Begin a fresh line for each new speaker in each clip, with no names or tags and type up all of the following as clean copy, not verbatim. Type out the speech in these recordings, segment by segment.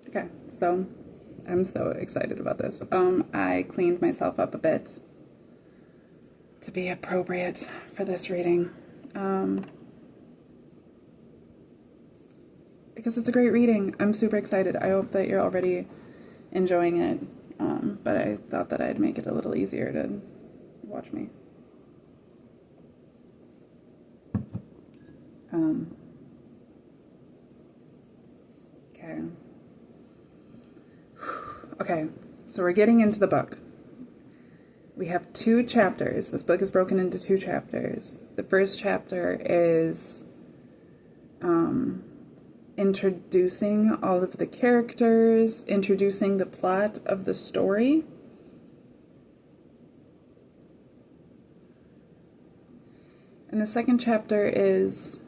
Okay, so I'm so excited about this. I cleaned myself up a bit to be appropriate for this reading. Because it's a great reading. I'm super excited. I hope that you're already enjoying it. But I thought that I'd make it a little easier to watch me. Okay. Okay, so we're getting into the book. We have 2 chapters. This book is broken into 2 chapters. The first chapter is introducing all of the characters, introducing the plot of the story. And the second chapter is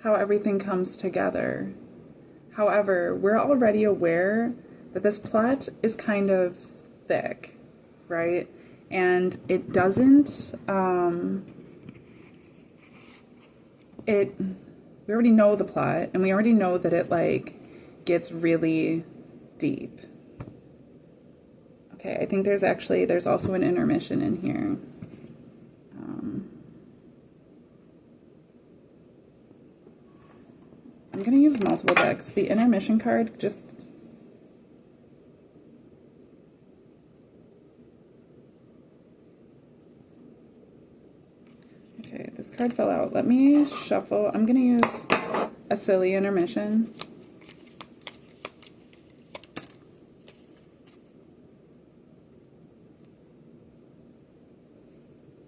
how everything comes together. However, we're already aware that this plot is kind of thick, right? And it doesn't, we already know the plot, and we already know that it, like, gets really deep. Okay, I think there's also an intermission in here. I'm going to use multiple decks. The intermission card just... Okay, this card fell out. Let me shuffle. I'm going to use a silly intermission.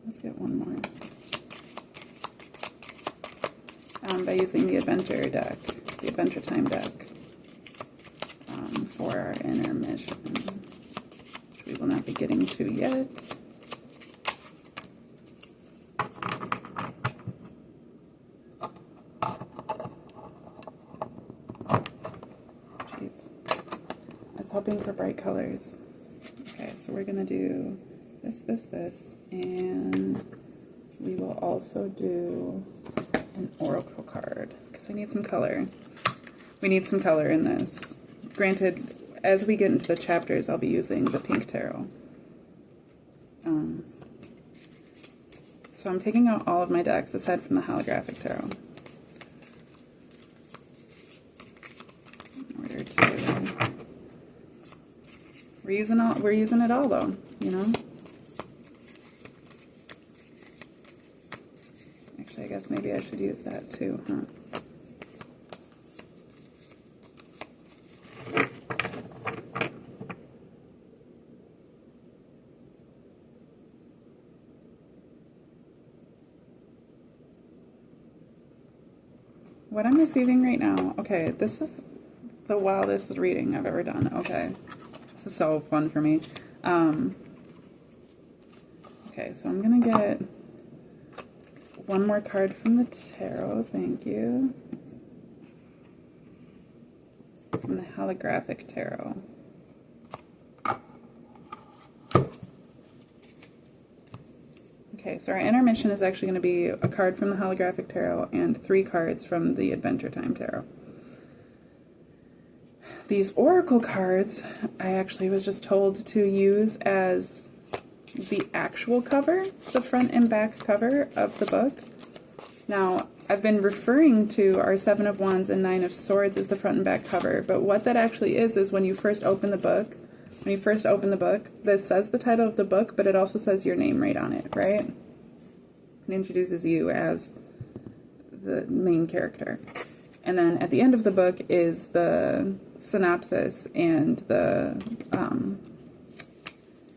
Let's get one more. By using the Adventure deck, the Adventure Time deck, for our intermission, which we will not be getting to yet. Jeez. I was hoping for bright colors. Okay, so we're gonna do this, and we will also do an oracle card, because I need some color. We need some color in this. Granted, as we get into the chapters, I'll be using the pink tarot. So I'm taking out all of my decks, aside from the holographic tarot. In order to... We're using it all, though, you know? I guess maybe I should use that too, huh? What I'm receiving right now, okay, this is the wildest reading I've ever done. Okay, this is so fun for me. Okay, so I'm gonna get one more card from the tarot, thank you. From the holographic tarot. Okay, so our intermission is actually going to be a card from the holographic tarot and 3 cards from the Adventure Time tarot. These oracle cards, I actually was just told to use as the actual cover, the front and back cover of the book. Now, I've been referring to our 7 of Wands and 9 of Swords as the front and back cover, but what that actually is when you first open the book, this says the title of the book, but it also says your name right on it, right? It introduces you as the main character. And then at the end of the book is the synopsis and the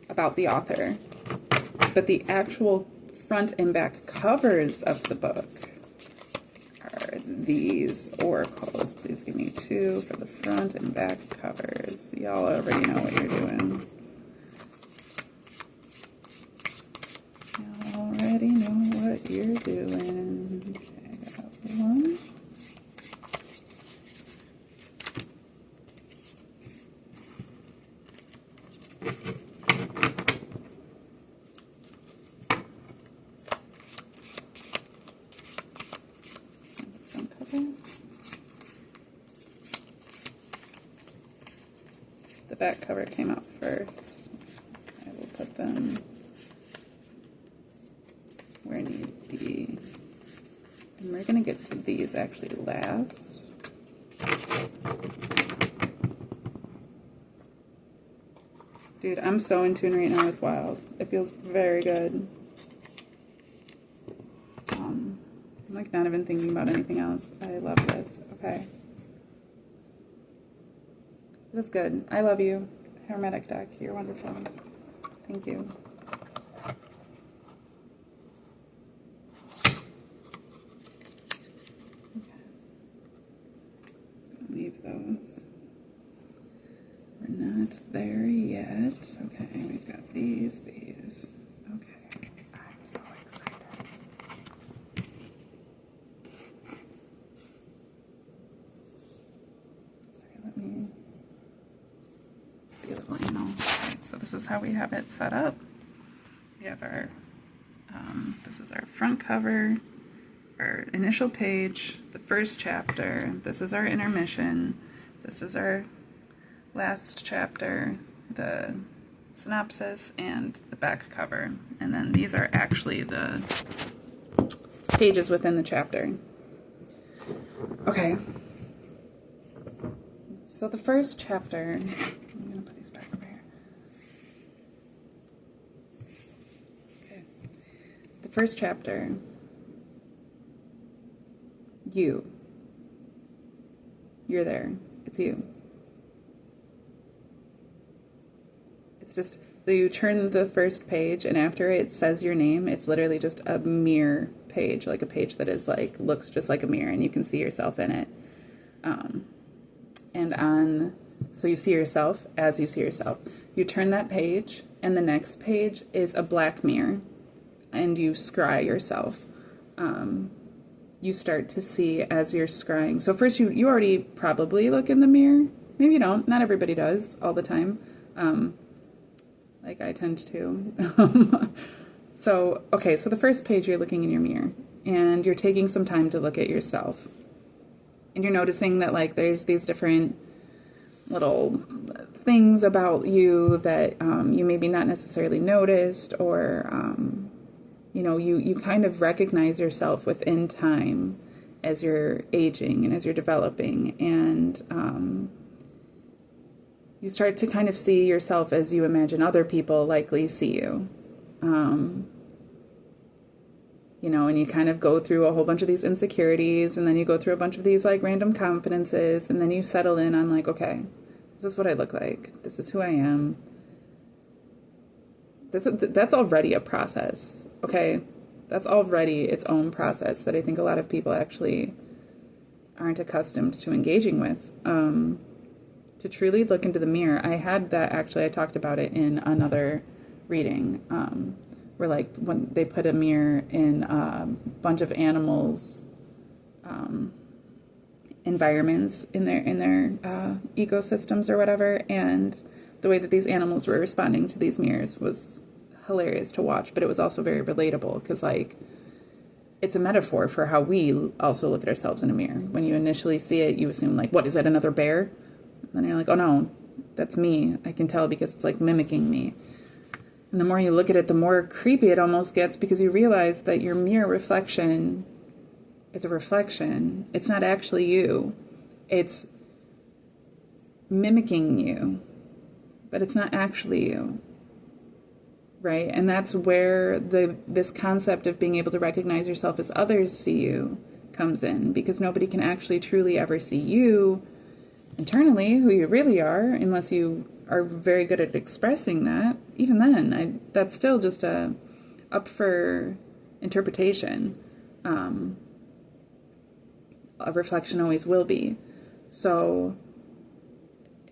about the author. But the actual front and back covers of the book are these oracles. Please give me 2 for the front and back covers. Y'all already know what you're doing. Y'all already know what you're doing. Okay, I got 1. the back cover came out first. I will put them where need be. And we're going to get to these actually last. Dude, I'm so in tune right now, it's wild. It feels very good. I'm like not even thinking about anything else. I love this. Okay. This is good. I love you. Hermetic deck. You're wonderful. Thank you. Okay. Just gonna leave those. We're not there yet. Okay, we've got these. Okay. I'm so excited. Sorry, let me be a little anal. Alright, so this is how we have it set up. We have our, this is our front cover, our initial page, the first chapter. This is our intermission. This is our last chapter, the synopsis, and the back cover. And then these are actually the pages within the chapter. Okay. So the first chapter, I'm going to put these back over here. Okay. The first chapter, you're there. It's you. It's just, you turn the first page, and after it says your name, it's literally just a mirror page, like a page that is like, looks just like a mirror, and you can see yourself in it. So you see yourself as you see yourself. You turn that page, and the next page is a black mirror, and you scry yourself. You start to see as you're scrying. So first you already probably look in the mirror. Maybe you don't. Not everybody does all the time. Like I tend to. So the first page, you're looking in your mirror, and you're taking some time to look at yourself. And you're noticing that, like, there's these different little things about you that you maybe not necessarily noticed, or, you kind of recognize yourself within time as you're aging and as you're developing. And you start to kind of see yourself as you imagine other people likely see you. And you kind of go through a whole bunch of these insecurities, and then you go through a bunch of these like random confidences, and then you settle in on like, okay, this is what I look like. This is who I am. That's already a process, okay? That's already its own process that I think a lot of people actually aren't accustomed to engaging with. To truly look into the mirror. I had that, actually, I talked about it in another reading, where like when they put a mirror in a bunch of animals' environments in their ecosystems or whatever, and the way that these animals were responding to these mirrors was hilarious to watch, but it was also very relatable, because like it's a metaphor for how we also look at ourselves in a mirror. When you initially see it, you assume like, what is that, another bear? And then you're like, oh no, that's me. I can tell because it's like mimicking me. And the more you look at it, the more creepy it almost gets, because you realize that your mirror reflection is a reflection. It's not actually you. It's mimicking you, but it's not actually you. Right? And that's where this concept of being able to recognize yourself as others see you comes in, because nobody can actually truly ever see you internally, who you really are, unless you are very good at expressing that. Even then, that's still just up for interpretation. A reflection always will be. So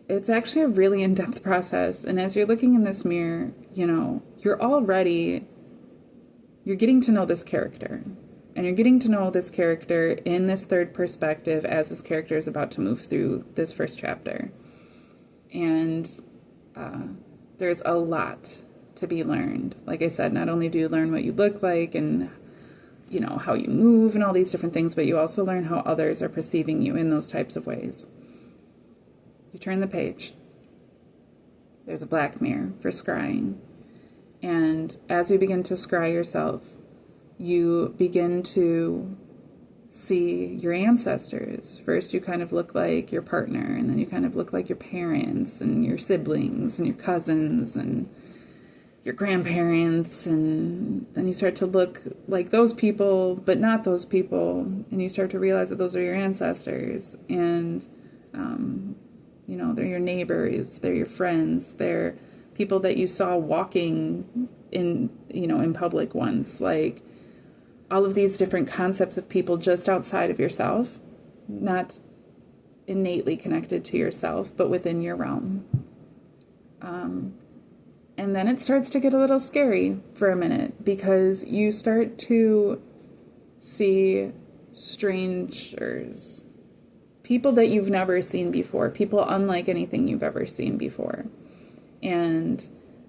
it's actually a really in-depth process. And as you're looking in this mirror, you're getting to know this character. And you're getting to know this character in this third perspective as this character is about to move through this first chapter. And there's a lot to be learned. Like I said, not only do you learn what you look like and how you move and all these different things, but you also learn how others are perceiving you in those types of ways. You turn the page. There's a black mirror for scrying. And as you begin to scry yourself, you begin to see your ancestors. First, you kind of look like your partner, and then you kind of look like your parents and your siblings and your cousins and your grandparents, and then you start to look like those people, but not those people, and you start to realize that those are your ancestors, and you know, they're your neighbors, they're your friends, they're people that you saw walking in, you know, in public once, like all of these different concepts of people just outside of yourself, not innately connected to yourself, but within your realm. And then it starts to get a little scary for a minute, because you start to see strangers, people that you've never seen before, people unlike anything you've ever seen before. And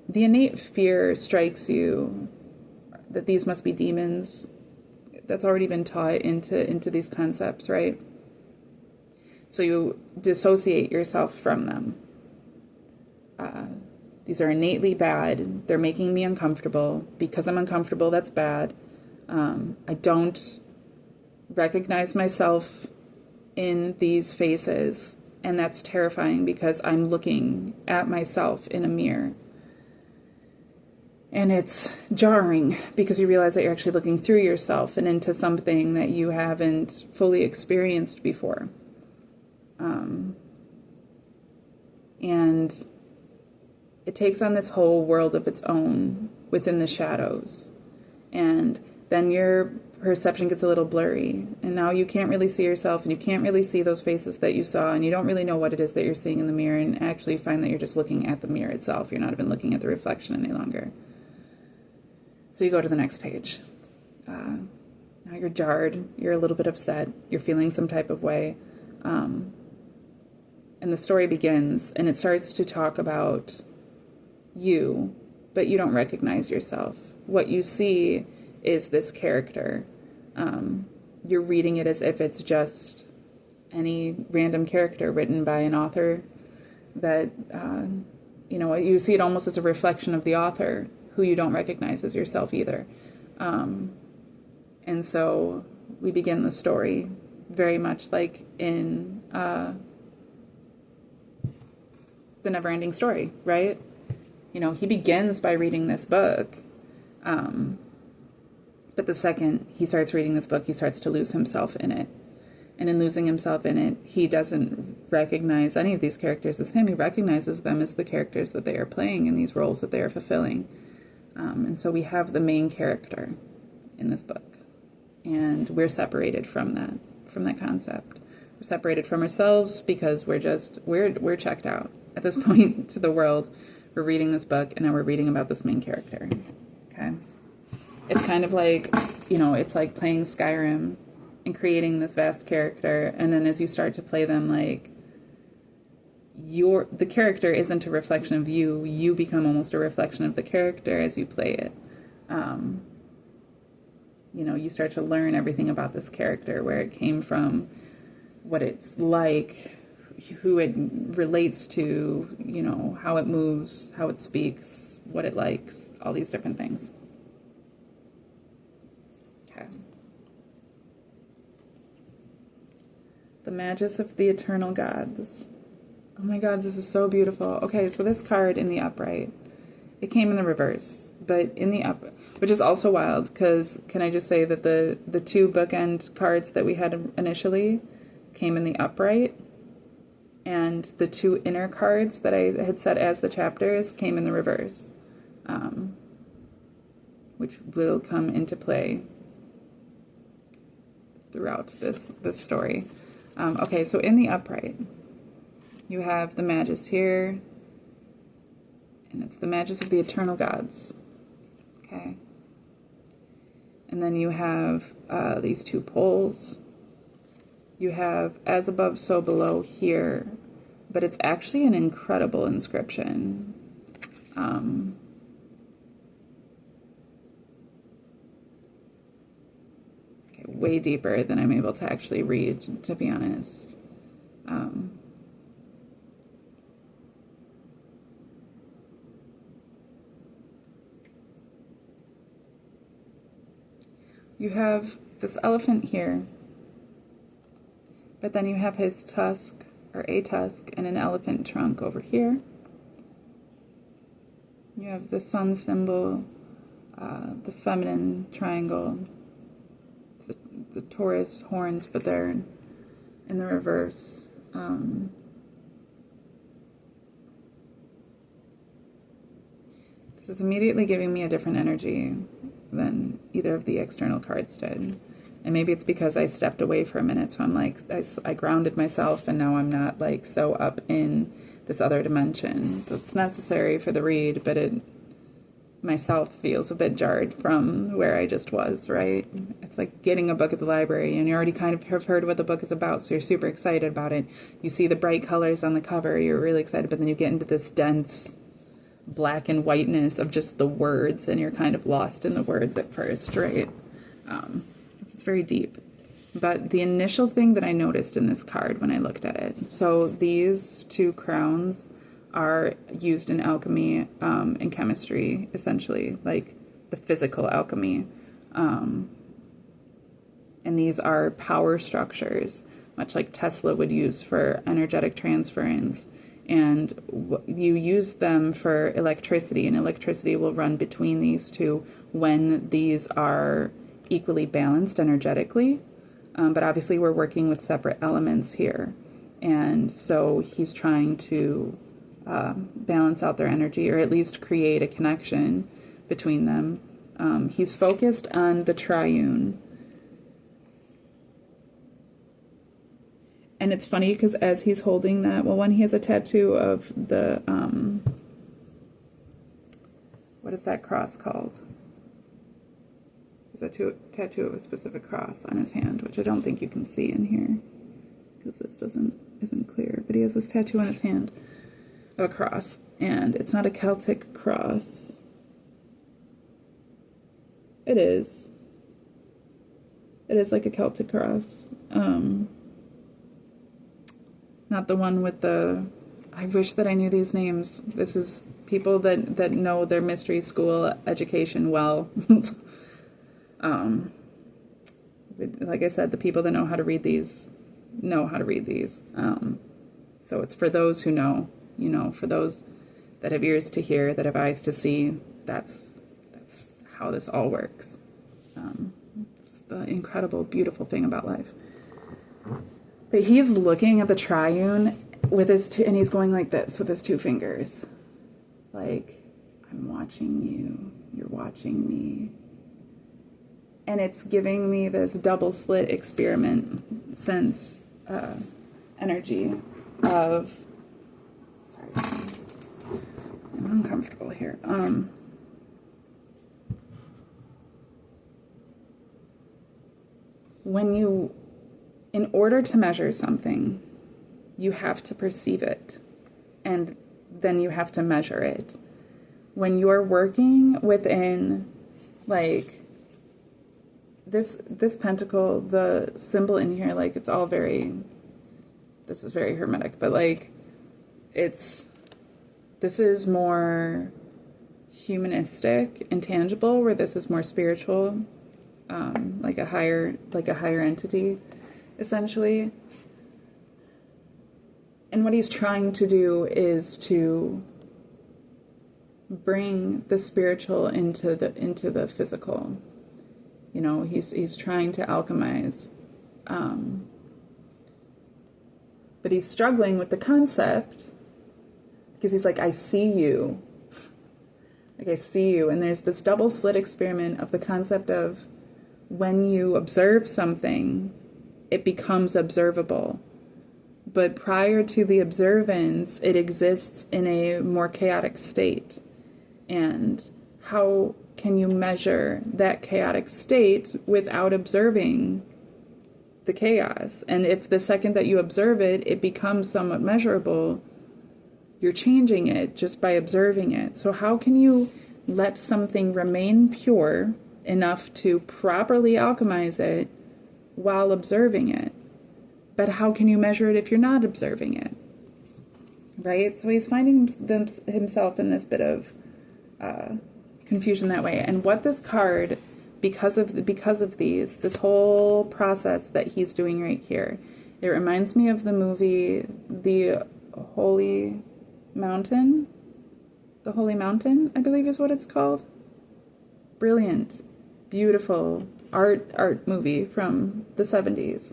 the innate fear strikes you that these must be demons. That's already been taught into these concepts, right? So you dissociate yourself from them. These are innately bad. They're making me uncomfortable. Because I'm uncomfortable, that's bad. I don't recognize myself in these faces, and that's terrifying because I'm looking at myself in a mirror. And it's jarring because you realize that you're actually looking through yourself and into something that you haven't fully experienced before. And it takes on this whole world of its own within the shadows. And then your perception gets a little blurry. And now you can't really see yourself, and you can't really see those faces that you saw, and you don't really know what it is that you're seeing in the mirror, and actually find that you're just looking at the mirror itself. You're not even looking at the reflection any longer. So you go to the next page. Now you're jarred. You're a little bit upset. You're feeling some type of way. And the story begins, and it starts to talk about you, but you don't recognize yourself. What you see is this character. You're reading it as if it's just any random character written by an author that, you know, you see it almost as a reflection of the author, who you don't recognize as yourself either. And so we begin the story very much like in The Never-Ending Story, right? You know, he begins by reading this book, but the second he starts reading this book, he starts to lose himself in it. And in losing himself in it, he doesn't recognize any of these characters as him. He recognizes them as the characters that they are playing in these roles that they are fulfilling. And so we have the main character in this book, and we're separated from that concept. We're separated from ourselves because we're checked out at this point to the world. We're reading this book, and now we're reading about this main character. Okay, it's kind of like, you know, it's like playing Skyrim and creating this vast character, and then as you start to play them, like, the character isn't a reflection of you. You become almost a reflection of the character as you play it. You know, you start to learn everything about this character, where it came from, what it's like, who it relates to, you know, how it moves, how it speaks, what it likes, all these different things. Okay. The Magus of the Eternal Gods. Oh my god, this is so beautiful. Okay, so this card in the upright, it came in the reverse, but in the which is also wild, because can I just say that the two bookend cards that we had initially came in the upright, and the two inner cards that I had set as the chapters came in the reverse, which will come into play throughout this story. Okay, so in the upright, you have the Magus here, and it's the Magus of the Eternal Gods. Okay. And then you have these two poles. You have as above, so below here, but it's actually an incredible inscription. Okay, way deeper than I'm able to actually read, to be honest. you have this elephant here, but then you have his tusk, or a tusk, and an elephant trunk over here. You have the sun symbol, the feminine triangle, the Taurus horns, but they're in the reverse. This is immediately giving me a different energy than either of the external cards did. And maybe it's because I stepped away for a minute, so I'm like, I grounded myself, and now I'm not like so up in this other dimension. That's necessary for the read, but it myself feels a bit jarred from where I just was, right? It's like getting a book at the library, and you already kind of have heard what the book is about, so you're super excited about it. You see the bright colors on the cover, you're really excited, but then you get into this dense black and whiteness of just the words, and you're kind of lost in the words at first, right? It's very deep. But the initial thing that I noticed in this card when I looked at it, so these two crowns are used in alchemy and chemistry, essentially, like the physical alchemy. And these are power structures, much like Tesla would use for energetic transference. And you use them for electricity, and electricity will run between these two when these are equally balanced energetically. But obviously we're working with separate elements here. And so he's trying to balance out their energy, or at least create a connection between them. He's focused on the triune. And it's funny because as he's holding that, well, one, he has a tattoo of the, what is that cross called? There's a tattoo of a specific cross on his hand, which I don't think you can see in here because this isn't clear. But he has this tattoo on his hand of a cross, and it's not a Celtic cross. It is. It is like a Celtic cross. Not the one with the, I wish that I knew these names. This is people that know their mystery school education well. Like I said, the people that know how to read these know how to read these. So it's for those who know, you know, for those that have ears to hear, that have eyes to see, that's how this all works. It's the incredible, beautiful thing about life. But he's looking at the triune with his two, and he's going like this with his two fingers. Like, I'm watching you, you're watching me. And it's giving me this double slit experiment sense energy of, sorry, I'm uncomfortable here. In order to measure something, you have to perceive it, and then you have to measure it. When you're working within, like, this pentacle, the symbol in here, like, it's all very, this is very hermetic, but, like, this is more humanistic and tangible, where this is more spiritual, like a higher entity, essentially. And what he's trying to do is to bring the spiritual into the physical. You know, he's trying to alchemize. But he's struggling with the concept because he's like, I see you. Like, I see you. And there's this double slit experiment of the concept of when you observe something, it becomes observable. But prior to the observance, it exists in a more chaotic state. And how can you measure that chaotic state without observing the chaos? And if the second that you observe it, it becomes somewhat measurable, you're changing it just by observing it. So how can you let something remain pure enough to properly alchemize it while observing it? But how can you measure it if you're not observing it? Right? So he's finding himself in this bit of confusion that way. And what this card because of this whole process that he's doing right here. It reminds me of the movie The Holy Mountain. The Holy Mountain, I believe is what it's called. Brilliant, beautiful art movie from the 70s.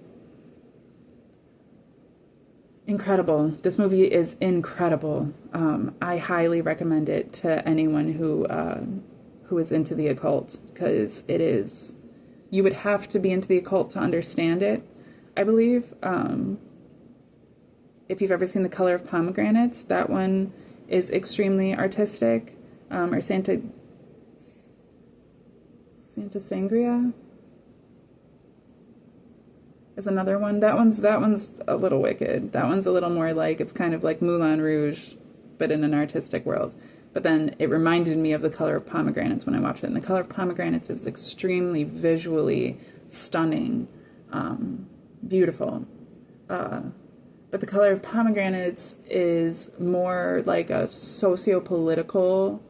Incredible. This movie is incredible. I highly recommend it to anyone who is into the occult, because it is, you would have to be into the occult to understand it, I believe. If you've ever seen The Color of Pomegranates, that one is extremely artistic. Or Santa Sangria is another one. That one's a little wicked. That one's a little more like, it's kind of like Moulin Rouge, but in an artistic world. But then it reminded me of The Color of Pomegranates when I watched it. And The Color of Pomegranates is extremely visually stunning, beautiful. But The Color of Pomegranates is more like a socio-political,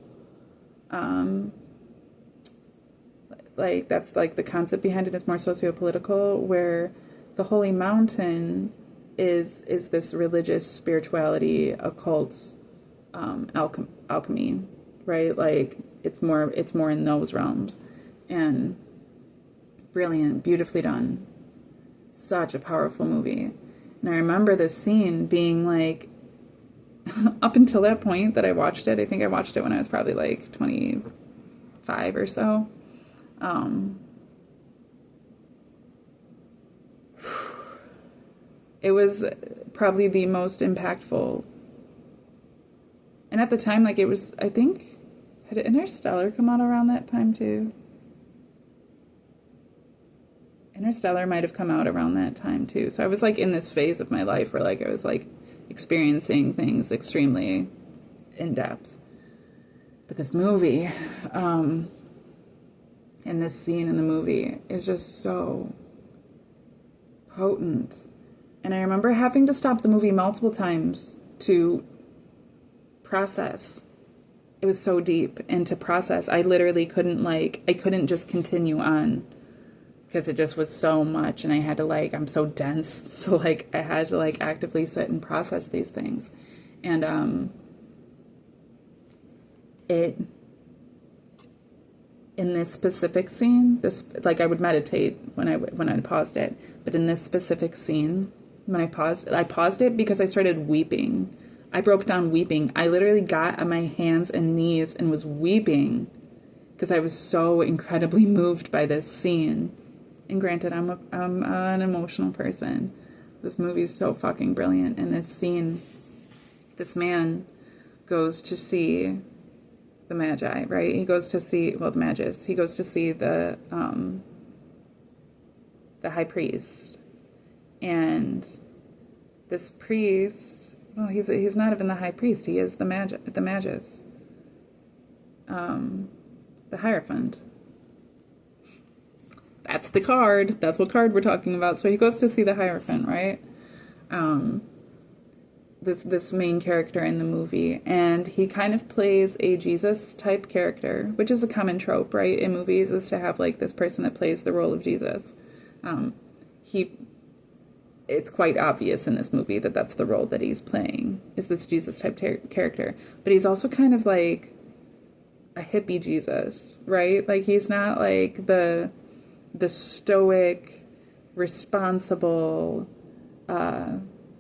like that's like the concept behind it is more socio-political, where The Holy Mountain is this religious spirituality, occult, alchemy, right? Like it's more in those realms. And brilliant, beautifully done. Such a powerful movie. And I remember this scene being like, up until that point that I watched it, I think I watched it when I was probably like 25 or so. It was probably the most impactful. And at the time, like, it was, I think, had Interstellar come out around that time too? Interstellar might have come out around that time too. So I was like in this phase of my life where like I was like experiencing things extremely in depth. But this movie, and this scene in the movie is just so potent. And I remember having to stop the movie multiple times to process. It was so deep, and to process, I literally couldn't just continue on, because it just was so much, and I had to like, I'm so dense, so like I had to like actively sit and process these things. And in this specific scene, this, like, I would meditate when I paused it, but in this specific scene, when I paused it because I started weeping. I broke down weeping. I literally got on my hands and knees and was weeping because I was so incredibly moved by this scene. And granted, I'm an emotional person. This movie is so fucking brilliant. And this scene, this man goes to see the Magi, right? He goes to see, well, the Magus. He goes to see the high priest. And this priest, well, he's not even the high priest. He is the Magus. The Hierophant. That's the card. That's what card we're talking about. So he goes to see the Hierophant, right? This main character in the movie, and he kind of plays a Jesus type character, which is a common trope, right, in movies, is to have like this person that plays the role of Jesus. It's quite obvious in this movie that that's the role that he's playing, is this Jesus type character. But he's also kind of like a hippie Jesus, right? Like he's not like the stoic, responsible,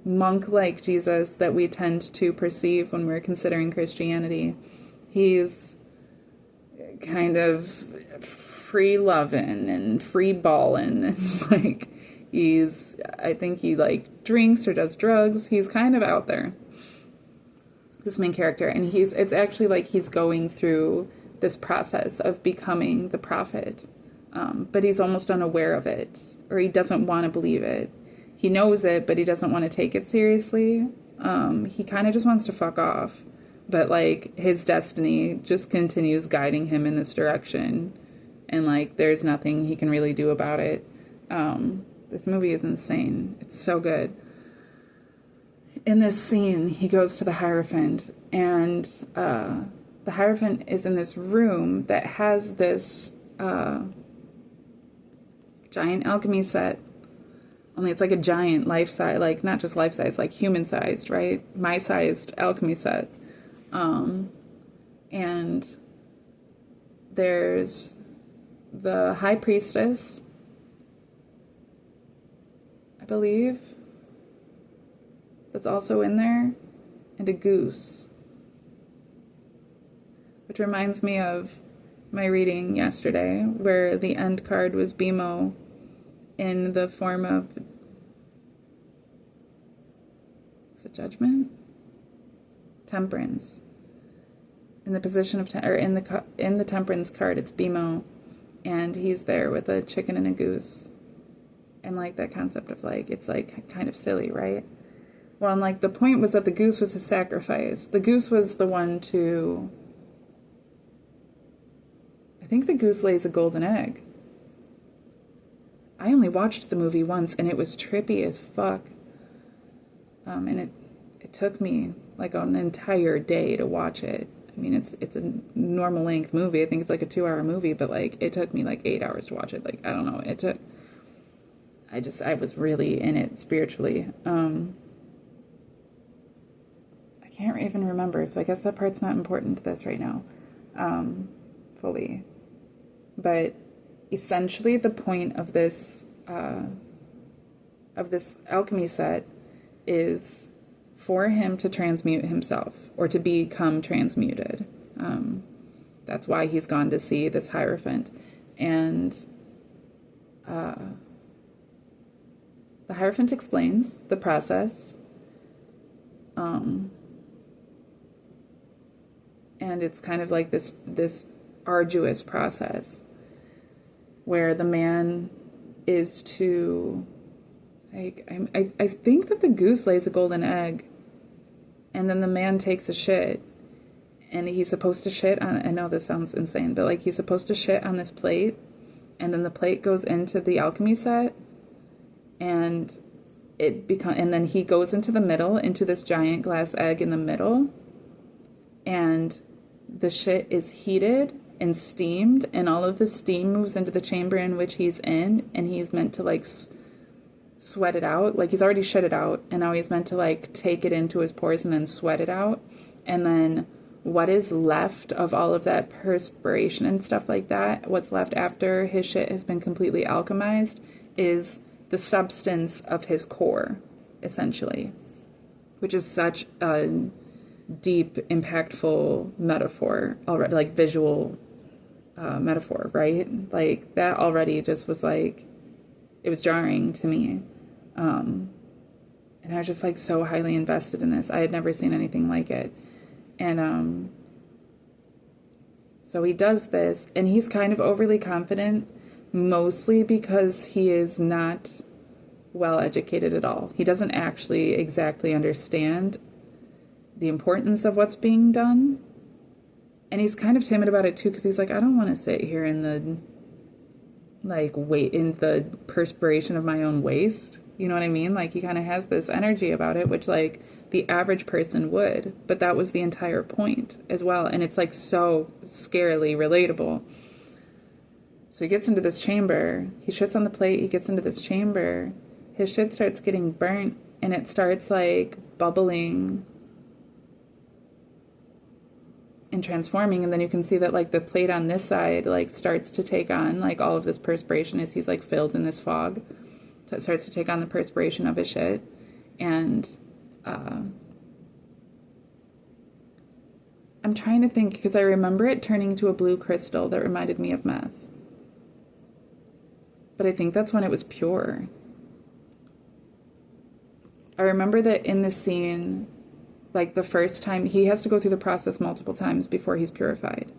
monk-like Jesus that we tend to perceive when we're considering Christianity. He's kind of free-loving and free-balling, and like I think he like drinks or does drugs. He's kind of out there, this main character, and it's actually like he's going through this process of becoming the prophet, but he's almost unaware of it, or he doesn't want to believe it. He knows it, but he doesn't want to take it seriously. He kind of just wants to fuck off. But, like, his destiny just continues guiding him in this direction. And, like, there's nothing he can really do about it. This movie is insane. It's so good. In this scene, he goes to the Hierophant. And the Hierophant is in this room that has this giant alchemy set. Only it's like a giant life-size, like not just life-size, like human-sized, right? My-sized alchemy set. And there's the High Priestess, I believe, that's also in there, and a goose. Which reminds me of my reading yesterday, where the end card was BMO in the form of, is it Judgment? Temperance. In the position of, or in the Temperance card, it's BMO, and he's there with a chicken and a goose. And like that concept of like, it's like kind of silly, right? Well, and like the point was that the goose was his sacrifice. The goose was the one to, I think the goose lays a golden egg. I only watched the movie once, and it was trippy as fuck. And it took me like an entire day to watch it. I mean, it's a normal length movie. I think it's like a 2-hour movie, but like it took me like 8 hours to watch it. Like, I don't know. I was really in it spiritually. I can't even remember, so I guess that part's not important to this right now, fully. But essentially the point of this alchemy set is for him to transmute himself, or to become transmuted. That's why he's gone to see this Hierophant. And the Hierophant explains the process. And it's kind of like this arduous process where the man is to, like, I think that the goose lays a golden egg, and then the man takes a shit, and he's supposed to shit on, I know this sounds insane, but like he's supposed to shit on this plate, and then the plate goes into the alchemy set, and and then he goes into the middle, into this giant glass egg in the middle, and the shit is heated and steamed, and all of the steam moves into the chamber in which he's in, and he's meant to like sweat it out. Like, he's already shit it out, and now he's meant to like take it into his pores and then sweat it out. And then what is left of all of that perspiration and stuff like that, what's left after his shit has been completely alchemized, is the substance of his core, essentially, which is such a deep, impactful metaphor already, like visual metaphor, right? Like, that already just was like, it was jarring to me. And I was just like so highly invested in this. I had never seen anything like it. And so he does this, and he's kind of overly confident, mostly because he is not well educated at all. He doesn't actually exactly understand the importance of what's being done. And he's kind of timid about it too, because he's like, I don't want to sit here in the, like, wait in the perspiration of my own waste. You know what I mean? Like, he kind of has this energy about it, which, like, the average person would. But that was the entire point as well. And it's, like, so scarily relatable. So he gets into this chamber. He shits on the plate. He gets into this chamber. His shit starts getting burnt. And it starts, like, bubbling and transforming. And then you can see that, like, the plate on this side, like, starts to take on, like, all of this perspiration as he's, like, filled in this fog. So it starts to take on the perspiration of his shit. And I'm trying to think, because I remember it turning to a blue crystal that reminded me of meth. But I think that's when it was pure. I remember that in the scene, like, the first time, he has to go through the process multiple times before he's purified.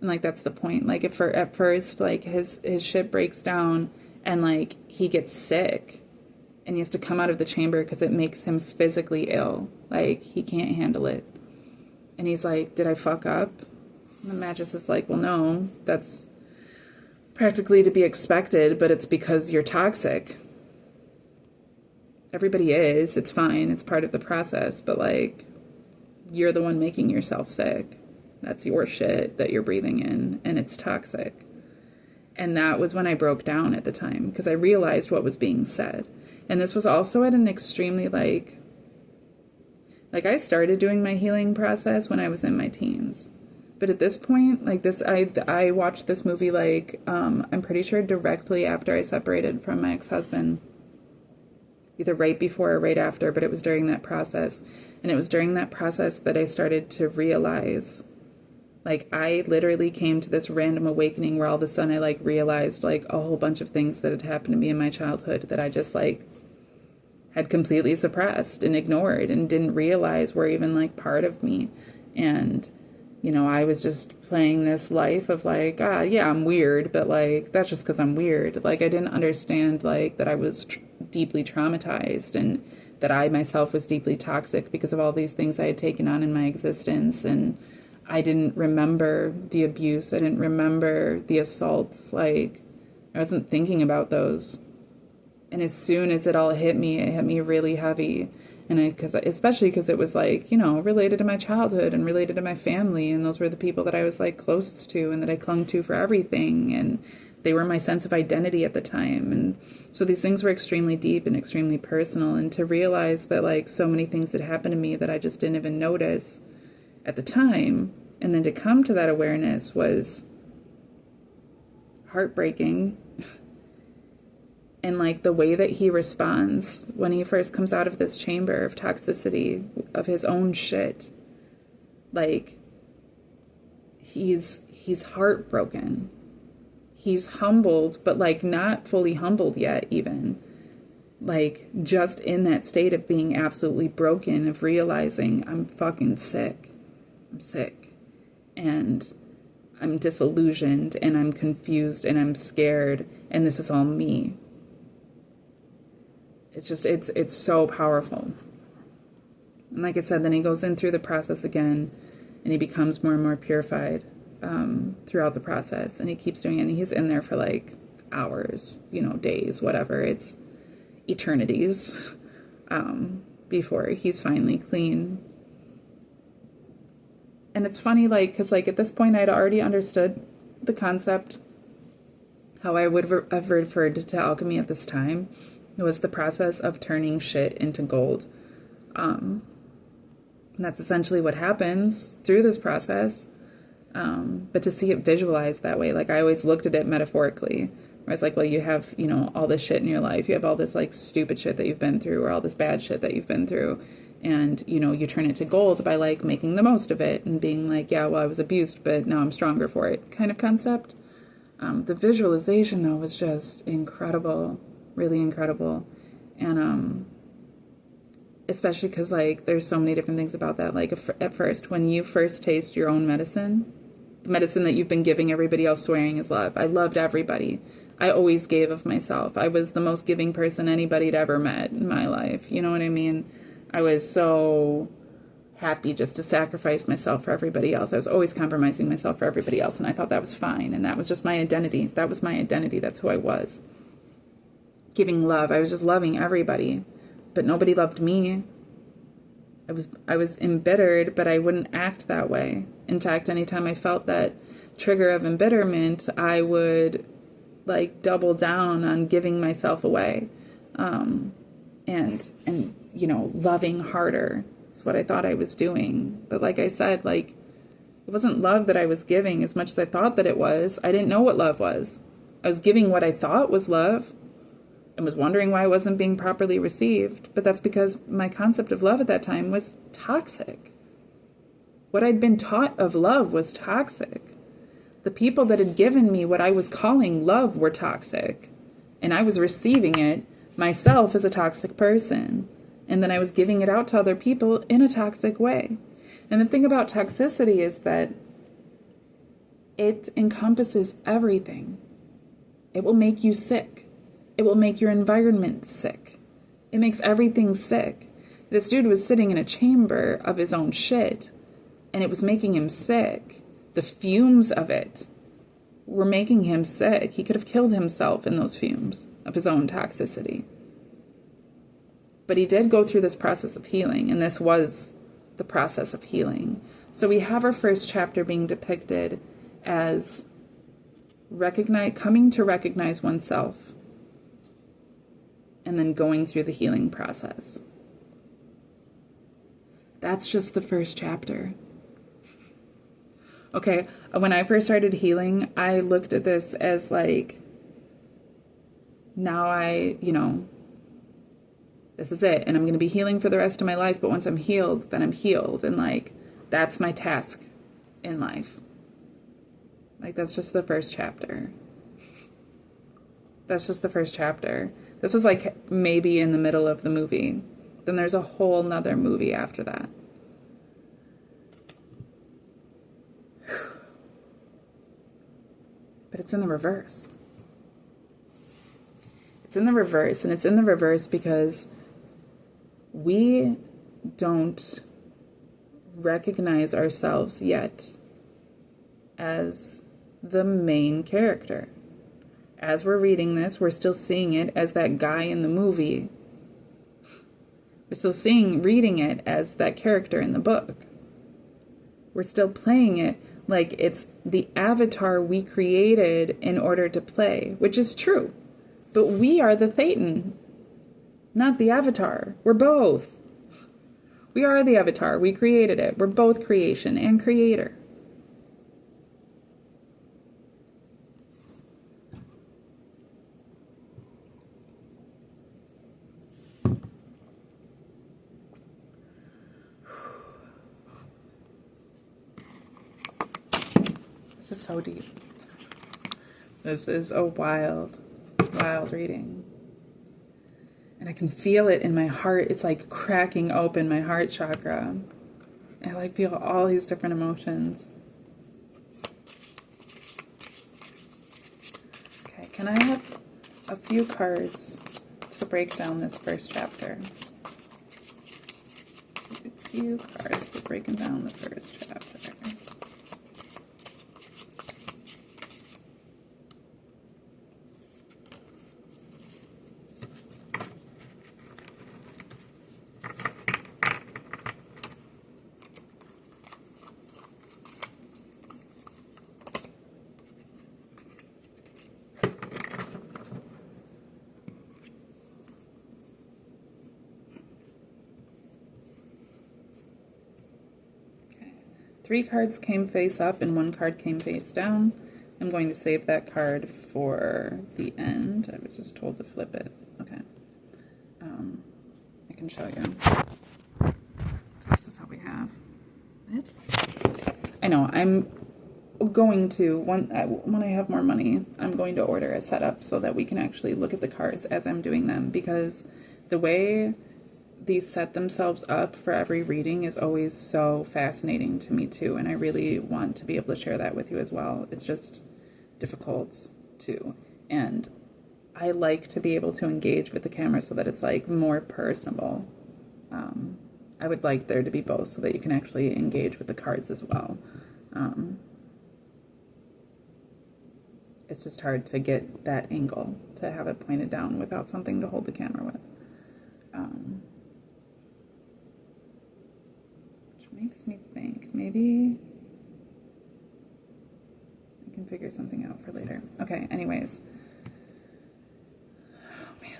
And, like, that's the point. Like, at first, like, his shit breaks down, and, like, he gets sick, and he has to come out of the chamber because it makes him physically ill. Like, he can't handle it. And he's like, did I fuck up? And the Magus is like, well, no, that's practically to be expected, but it's because you're toxic. Everybody is. It's fine. It's part of the process. But, like, you're the one making yourself sick. That's your shit that you're breathing in, and it's toxic. And that was when I broke down at the time, because I realized what was being said. And this was also at an extremely, like I started doing my healing process when I was in my teens. But at this point, like this, I watched this movie, like, I'm pretty sure directly after I separated from my ex-husband. Either right before or right after, but it was during that process. And it was during that process that I started to realize, like, I literally came to this random awakening where all of a sudden I, like, realized, like, a whole bunch of things that had happened to me in my childhood that I just, like, had completely suppressed and ignored and didn't realize were even, like, part of me. And, you know, I was just playing this life of, like, yeah, I'm weird, but, like, that's just because I'm weird. Like, I didn't understand, like, that I was deeply traumatized and that I myself was deeply toxic because of all these things I had taken on in my existence. And I didn't remember the abuse. I didn't remember the assaults. Like, I wasn't thinking about those. And as soon as it all hit me really heavy. And especially because it was, like, you know, related to my childhood and related to my family. And those were the people that I was, like, closest to and that I clung to for everything. And they were my sense of identity at the time. And so these things were extremely deep and extremely personal. And to realize that, like, so many things had happened to me that I just didn't even notice at the time, and then to come to that awareness was heartbreaking. And, like, the way that he responds when he first comes out of this chamber of toxicity of his own shit, like, he's heartbroken. He's humbled, but, like, not fully humbled yet even. Like, just in that state of being absolutely broken, of realizing I'm fucking sick. I'm sick, and I'm disillusioned, and I'm confused, and I'm scared, and this is all me. It's just, it's so powerful. And like I said, then he goes in through the process again, and he becomes more and more purified throughout the process, and he keeps doing it, and he's in there for, like, hours, you know, days, whatever. It's eternities before he's finally clean. And it's funny, like, because, like, at this point I'd already understood the concept, how I would have referred to alchemy at this time. It was the process of turning shit into gold. And that's essentially what happens through this process. But to see it visualized that way, like, I always looked at it metaphorically. Where it's like, well, you have, you know, all this shit in your life. You have all this, like, stupid shit that you've been through, or all this bad shit that you've been through. And, you know, you turn it to gold by, like, making the most of it and being like, yeah, well, I was abused, but now I'm stronger for it kind of concept. The visualization, though, was just incredible, really incredible. And especially because, like, there's so many different things about that. Like, at first, when you first taste your own medicine, the medicine that you've been giving everybody else swearing is love. I loved everybody. I always gave of myself. I was the most giving person anybody'd ever met in my life. You know what I mean? I was so happy just to sacrifice myself for everybody else. I was always compromising myself for everybody else, and I thought that was fine, and that was just my identity. That was my identity. That's who I was. Giving love. I was just loving everybody, but nobody loved me. I was embittered, but I wouldn't act that way. In fact, anytime I felt that trigger of embitterment, I would, like, double down on giving myself away. And you know, loving harder is what I thought I was doing. But like I said, like, it wasn't love that I was giving as much as I thought that it was. I didn't know what love was. I was giving what I thought was love and was wondering why I wasn't being properly received. But that's because my concept of love at that time was toxic. What I'd been taught of love was toxic. The people that had given me what I was calling love were toxic. And I was receiving it myself as a toxic person. And then I was giving it out to other people in a toxic way. And the thing about toxicity is that it encompasses everything. It will make you sick. It will make your environment sick. It makes everything sick. This dude was sitting in a chamber of his own shit, and it was making him sick. The fumes of it were making him sick. He could have killed himself in those fumes of his own toxicity. But he did go through this process of healing, and this was the process of healing. So we have our first chapter being depicted as coming to recognize oneself, and then going through the healing process. That's just the first chapter. Okay, when I first started healing, I looked at this as like, now this is it, and I'm going to be healing for the rest of my life, but once I'm healed, then I'm healed, and like, that's my task in life. Like, that's just the first chapter. That's just the first chapter. This was like maybe in the middle of the movie. Then there's a whole nother movie after that. But it's in the reverse. It's in the reverse, and it's in the reverse because we don't recognize ourselves yet as the main character. As we're reading this, we're still seeing it as that guy in the movie. We're still reading it as that character in the book. We're still playing it like it's the avatar we created in order to play, which is true. But we are the Thetan, not the avatar. We're both. We are the avatar. We created it. We're both creation and creator. This is so deep. This is a wild, wild reading. And I can feel it in my heart. It's like cracking open my heart chakra. I like feel all these different emotions. Okay, can I have a few cards to break down this first chapter? A few cards for breaking down the first chapter. Three cards came face up and one card came face down. I'm going to save that card for the end. I was just told to flip it. Okay. I can show you. This is how we have it. I know, I'm going to, when I have more money, I'm going to order a setup so that we can actually look at the cards as I'm doing them, because the way these set themselves up for every reading is always so fascinating to me too, and I really want to be able to share that with you as well. It's just difficult too, and I like to be able to engage with the camera so that it's like more personable. I would like there to be both so that you can actually engage with the cards as well. It's just hard to get that angle, to have it pointed down without something to hold the camera with. Makes me think maybe I can figure something out for later. Okay, anyways. Oh man.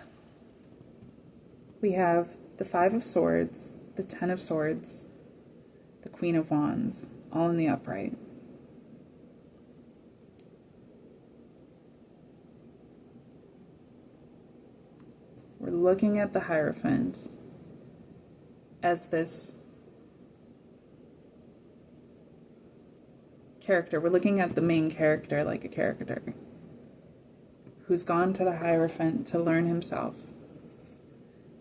We have the Five of Swords, the Ten of Swords, the Queen of Wands, all in the upright. We're looking at the Hierophant as this character. We're looking at the main character like a character who's gone to the Hierophant to learn himself,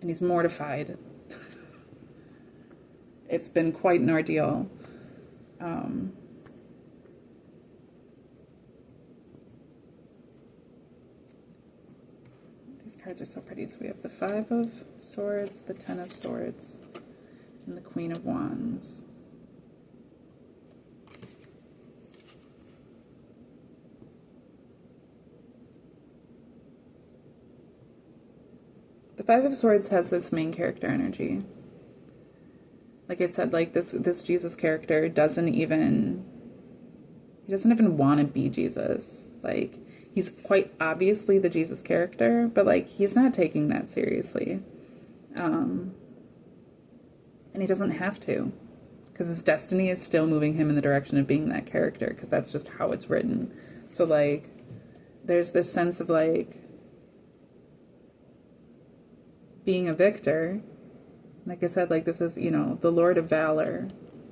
and he's mortified. It's been quite an ordeal. These cards are so pretty. So we have the Five of Swords, the Ten of Swords, and the Queen of Wands. The Five of Swords has this main character energy. Like I said, like this Jesus character doesn't even want to be Jesus. Like, He's quite obviously the Jesus character, but like he's not taking that seriously. And he doesn't have to, because his destiny is still moving him in the direction of being that character, because that's just how it's written. So like there's this sense of like being a victor. Like I said, like this is, you know, the Lord of Valor.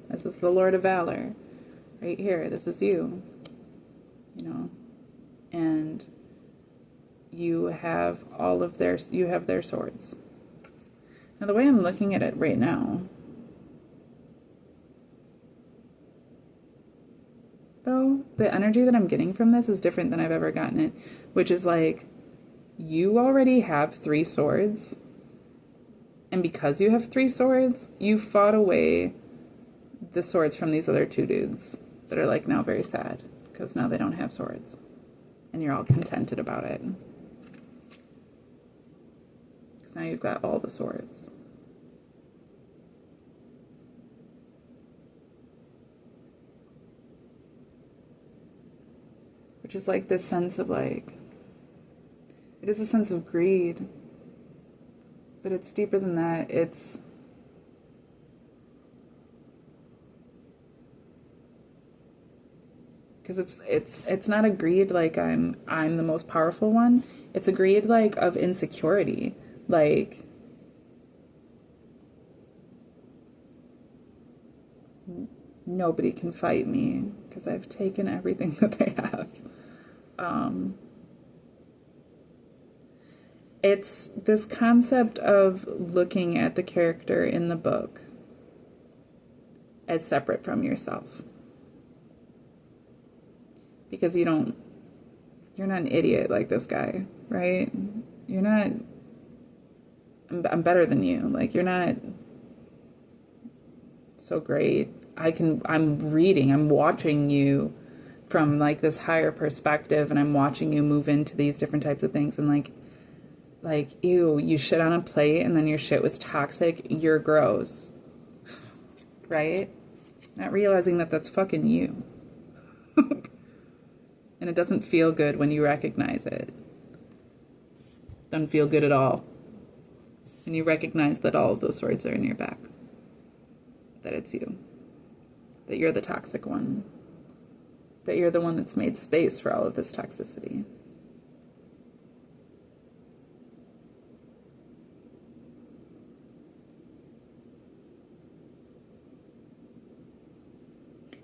This is the Lord of Valor right here. This is you, you know, and you have all of their, you have their swords. Now the way I'm looking at it right now, though, the energy that I'm getting from this is different than I've ever gotten it, which is like, you already have 3 swords, and because you have 3 swords, you fought away the swords from these other 2 dudes that are like now very sad, because now they don't have swords, and you're all contented about it. Because now you've got all the swords. Which is like this sense of like, it is a sense of greed, but it's deeper than that. It's because it's not a greed like I'm the most powerful one. It's a greed like of insecurity, like nobody can fight me because I've taken everything that they have. It's this concept of looking at the character in the book as separate from yourself. Because you're not an idiot like this guy, right? You're not, I'm better than you. Like, you're not so great. I'm watching you from like this higher perspective, and I'm watching you move into these different types of things, and like, ew, you shit on a plate and then your shit was toxic, you're gross, right? Not realizing that that's fucking you. And it doesn't feel good when you recognize it. Doesn't feel good at all. And you recognize that all of those swords are in your back. That it's you. That you're the toxic one. That you're the one that's made space for all of this toxicity.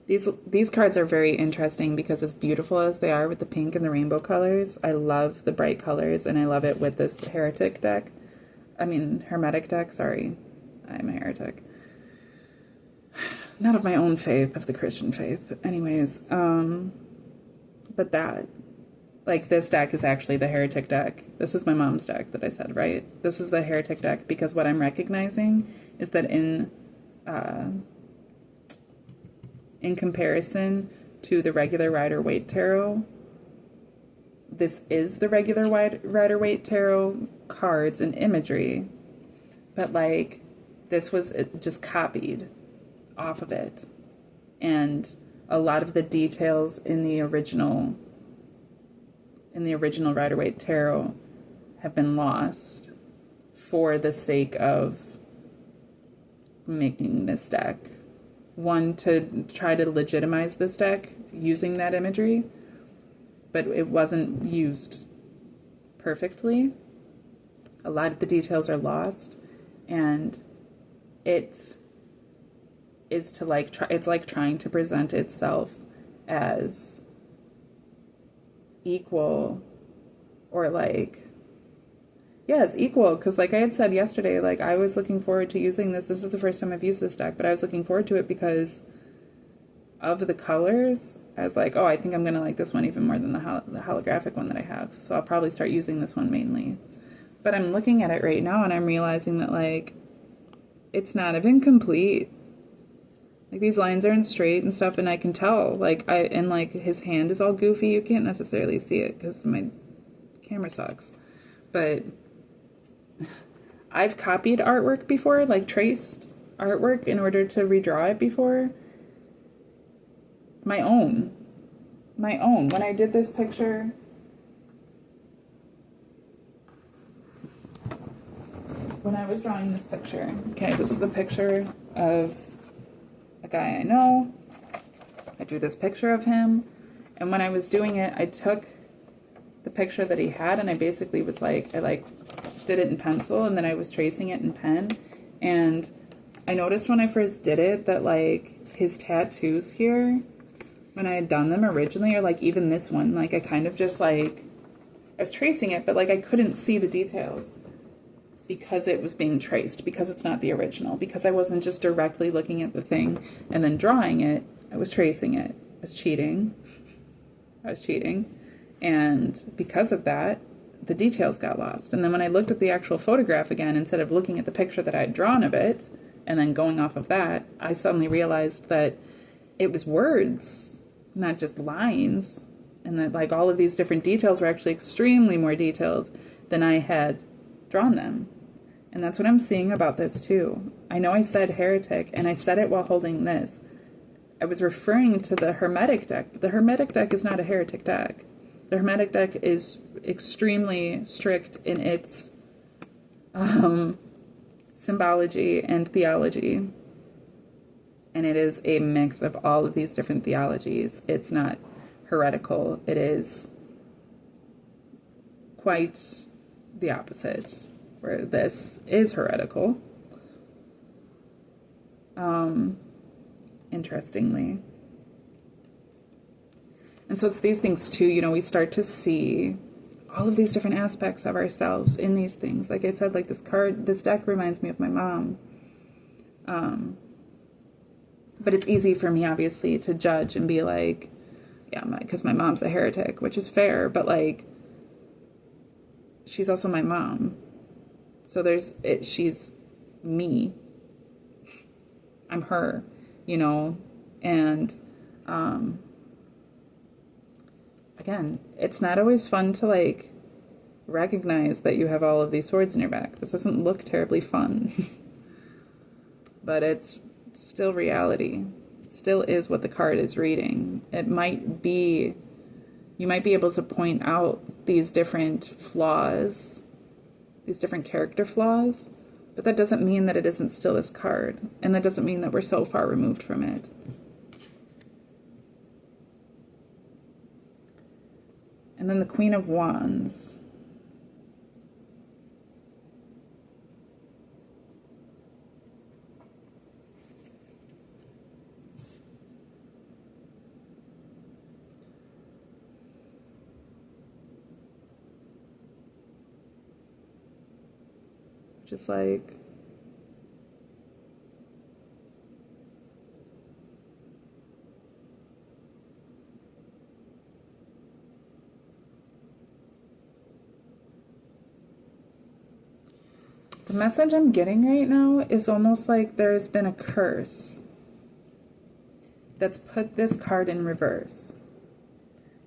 These cards are very interesting because as beautiful as they are with the pink and the rainbow colors, I love the bright colors, and I love it with this hermetic deck, sorry. I'm a heretic. Not of my own faith, of the Christian faith. Anyways, but that, like, this deck is actually the heretic deck. This is my mom's deck that I said, right? This is the heretic deck because what I'm recognizing is that in comparison to the regular Rider-Waite Tarot, this is the regular Rider-Waite Tarot cards and imagery, but like this was just copied off of it, and a lot of the details in the original Rider-Waite Tarot have been lost for the sake of making this deck. One, to try to legitimize this deck using that imagery, but it wasn't used perfectly. A lot of the details are lost, and it is to like it's like trying to present itself as equal, or like, yeah, it's equal, because like I had said yesterday, like I was looking forward to using this. This is the first time I've used this deck, but I was looking forward to it because of the colors. I was like, oh, I think I'm going to like this one even more than the holographic one that I have. So I'll probably start using this one mainly. But I'm looking at it right now and I'm realizing that like it's not even complete. Like these lines aren't straight and stuff, and I can tell, like like his hand is all goofy. You can't necessarily see it because my camera sucks. But I've copied artwork before, like traced artwork in order to redraw it before. My own. When I did this picture when I was drawing this picture. Okay, this is a picture of a guy I know. I drew this picture of him, and when I was doing it, I took the picture that he had, and I basically was like, I did it in pencil, and then I was tracing it in pen, and I noticed when I first did it that like his tattoos here, when I had done them originally, or like even this one, like I kind of just like, I was tracing it, but like I couldn't see the details because it was being traced, because it's not the original, because I wasn't just directly looking at the thing and then drawing it. I was tracing it. I was cheating. And because of that, the details got lost. And then when I looked at the actual photograph again, instead of looking at the picture that I had drawn of it and then going off of that, I suddenly realized that it was words, not just lines, and that like all of these different details were actually extremely more detailed than I had drawn them. And that's what I'm seeing about this too. I know I said heretic, and I said it while holding this. I was referring to the Hermetic deck, but the Hermetic deck is not a heretic deck. The Hermetic deck is extremely strict in its symbology and theology. And it is a mix of all of these different theologies. It's not heretical. It is quite the opposite, where this is heretical. Interestingly. And so it's these things too, you know, we start to see all of these different aspects of ourselves in these things. Like I said, like this deck reminds me of my mom. But it's easy for me, obviously, to judge and be like, yeah, because my mom's a heretic, which is fair, but like, she's also my mom. So she's me. I'm her, you know, and again, it's not always fun to like recognize that you have all of these swords in your back. This doesn't look terribly fun, but it's still reality. It still is what the card is reading. It might be, you might be able to point out these different flaws, these different character flaws, but that doesn't mean that it isn't still this card, and that doesn't mean that we're so far removed from it. And then the Queen of Wands. Just like, the message I'm getting right now is almost like there's been a curse that's put this card in reverse.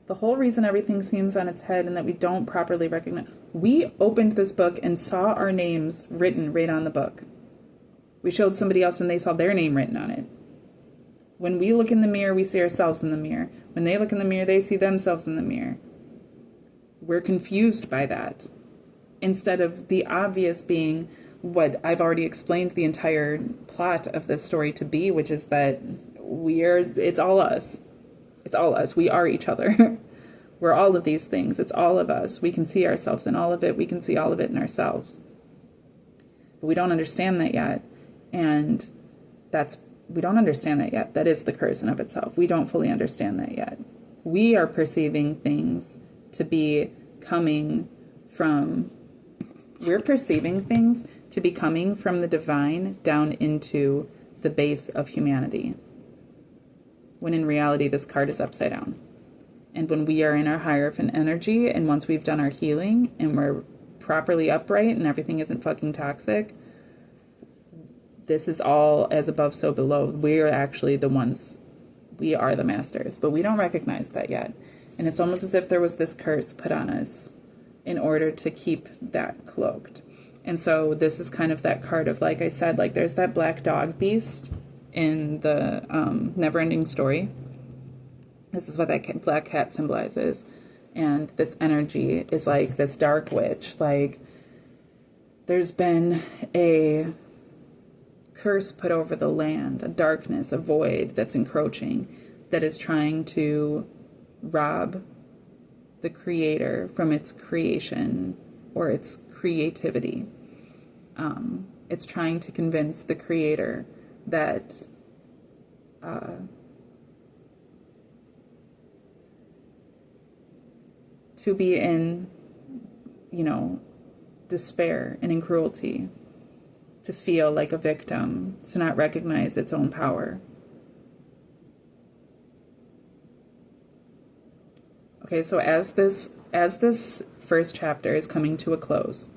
The whole reason everything seems on its head and that we don't properly recognize... We opened this book and saw our names written right on the book. We showed somebody else and they saw their name written on it. When we look in the mirror, we see ourselves in the mirror. When they look in the mirror, they see themselves in the mirror. We're confused by that. Instead of the obvious being what I've already explained the entire plot of this story to be, which is that it's all us. It's all us. We are each other. We're all of these things. It's all of us. We can see ourselves in all of it. We can see all of it in ourselves. But we don't understand that yet. And we don't understand that yet. That is the curse in of itself. We don't fully understand that yet. We are perceiving things to be coming from... We're perceiving things to be coming from the divine down into the base of humanity. When in reality, this card is upside down. And when we are in our Hierophant energy, and once we've done our healing, and we're properly upright, and everything isn't fucking toxic, this is all as above, so below. We're actually the ones, we are the masters, but we don't recognize that yet. And it's almost as if there was this curse put on us in order to keep that cloaked. And so this is kind of that card of, like I said, like there's that black dog beast in the Neverending Story. This is what that black cat symbolizes. And this energy is like this dark witch. Like, there's been a curse put over the land, a darkness, a void that's encroaching, that is trying to rob the creator from its creation or its creativity. It's trying to convince the creator that to be in, despair and in cruelty, to feel like a victim, to not recognize its own power. Okay, so as this first chapter is coming to a close,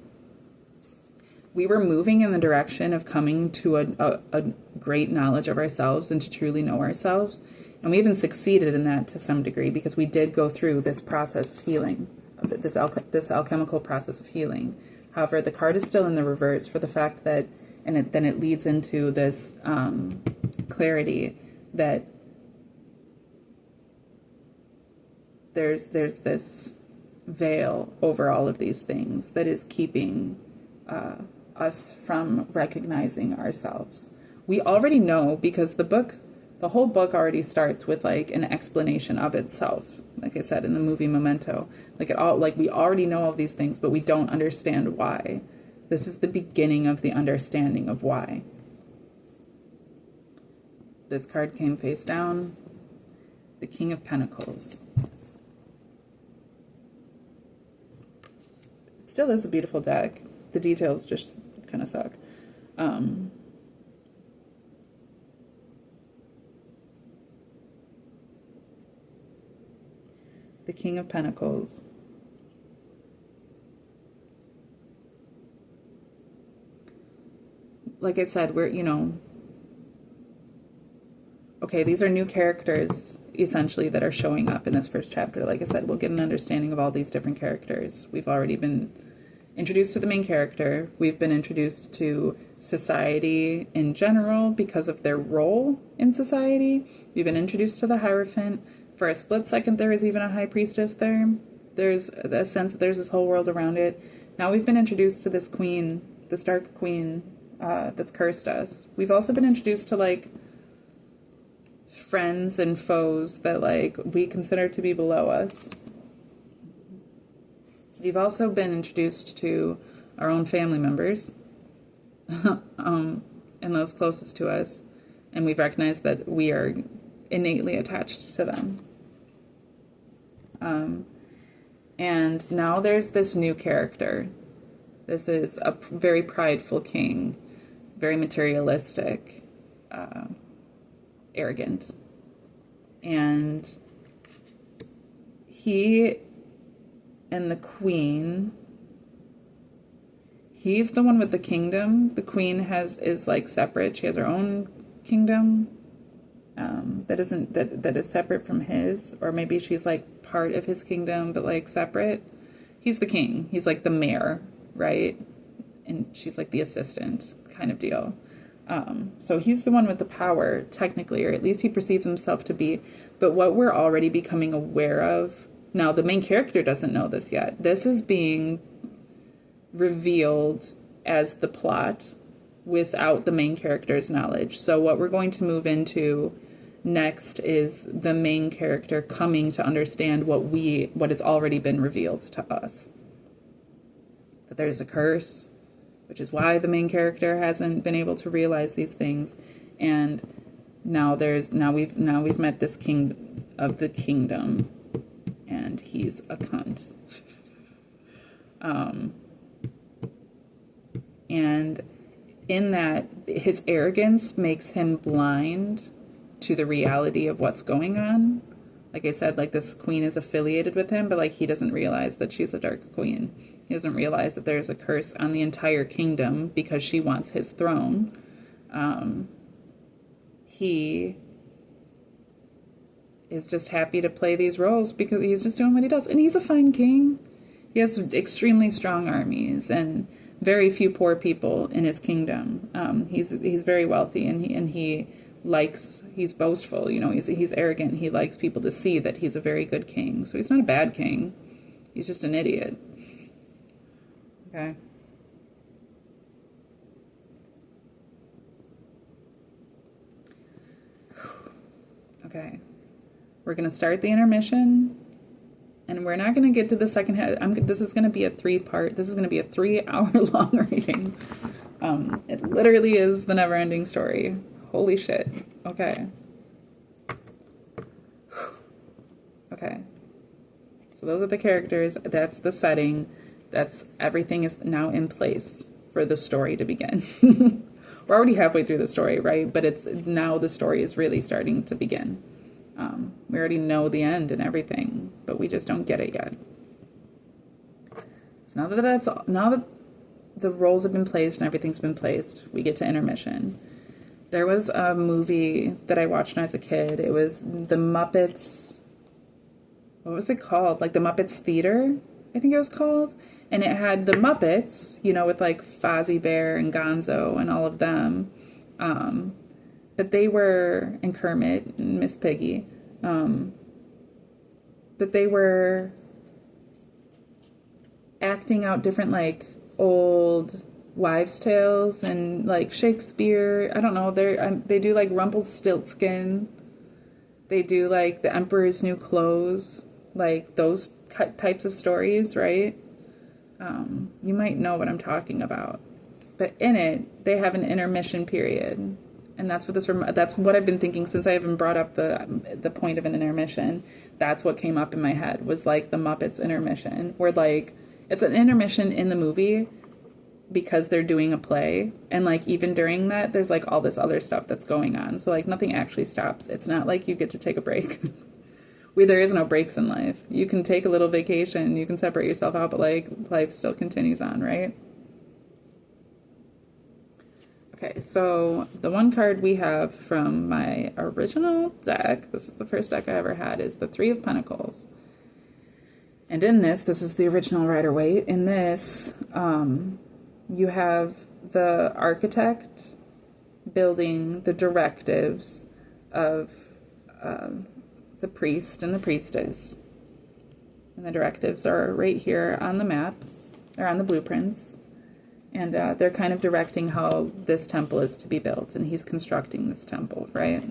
we were moving in the direction of coming to a great knowledge of ourselves and to truly know ourselves. And we even succeeded in that to some degree, because we did go through this process of healing, this alchemical process of healing. However, the card is still in the reverse for the fact that, then it leads into this clarity that there's this veil over all of these things that is keeping us from recognizing ourselves. We already know, because the whole book already starts with like an explanation of itself. Like I said in the movie Memento, we already know all these things, but we don't understand why. This is the beginning of the understanding of why. This card came face down, the King of Pentacles. It still is a beautiful deck. The details just kind of suck. The King of Pentacles. Like I said, we're, okay, these are new characters, essentially, that are showing up in this first chapter. Like I said, we'll get an understanding of all these different characters. We've already been introduced to the main character. We've been introduced to society in general because of their role in society. We've been introduced to the Hierophant. For a split second, there is even a High Priestess there. There's a sense that there's this whole world around it. Now we've been introduced to this queen, this dark queen, that's cursed us. We've also been introduced to, like, friends and foes that, like, we consider to be below us. We've also been introduced to our own family members, and those closest to us, and we've recognized that we are innately attached to them. And now there's this new character. This is a very prideful king, very materialistic, arrogant. And he and the queen, he's the one with the kingdom. The queen is like separate. She has her own kingdom that is separate from his, or maybe she's like part of his kingdom but like separate. He's the king. He's like the mayor, right? And she's like the assistant kind of deal. So he's the one with the power, technically, or at least he perceives himself to be. But what we're already becoming aware of, now the main character doesn't know this yet. This is being revealed as the plot without the main character's knowledge. So what we're going to move into next is the main character coming to understand what has already been revealed to us. That there's a curse, which is why the main character hasn't been able to realize these things. And now we've met this king of the kingdom, and he's a cunt. And in that, his arrogance makes him blind to the reality of what's going on. Like I said, like this queen is affiliated with him, but like he doesn't realize that she's a dark queen. He doesn't realize that there's a curse on the entire kingdom because she wants his throne. He is just happy to play these roles because he's just doing what he does. And he's a fine king. He has extremely strong armies and very few poor people in his kingdom. He's very wealthy, and he's boastful. He's arrogant. He likes people to see that he's a very good king. So he's not a bad king. He's just an idiot. Okay. Okay. We're going to start the intermission, and we're not going to get to the second half. This is going to be a 3-part. This is going to be a 3-hour-long reading. It literally is the never-ending story. Holy shit. Okay. Okay. So those are the characters. That's the setting. That's everything is now in place for the story to begin. We're already halfway through the story, right? But it's now the story is really starting to begin. We already know the end and everything, but we just don't get it yet. So now that the roles have been placed and everything's been placed, we get to intermission. There was a movie that I watched when I was a kid. It was the Muppets. What was it called? Like the Muppets Theater, I think it was called. And it had the Muppets, you know, with like Fozzie Bear and Gonzo and all of them. But they were, and Kermit and Miss Piggy. But they were acting out different like old wives' tales and like Shakespeare. I don't know. They do like Rumpelstiltskin. They do like The Emperor's New Clothes, like those types of stories, right? You might know what I'm talking about. But in it, they have an intermission period. And that's what I've been thinking since I haven't brought up the point of an intermission. That's what came up in my head was like the Muppets intermission, where like it's an intermission in the movie because they're doing a play, and like even during that there's like all this other stuff that's going on, so like nothing actually stops. It's not like you get to take a break. There is no breaks in life. You can take a little vacation, you can separate yourself out, but like life still continues on, right? Okay, so the one card we have from my original deck, this is the first deck I ever had, is the Three of Pentacles. And in this is the original Rider-Waite. In this, you have the architect building the directives of the priest and the priestess. And the directives are right here on the map, or on the blueprints. And they're kind of directing how this temple is to be built, and he's constructing this temple, right?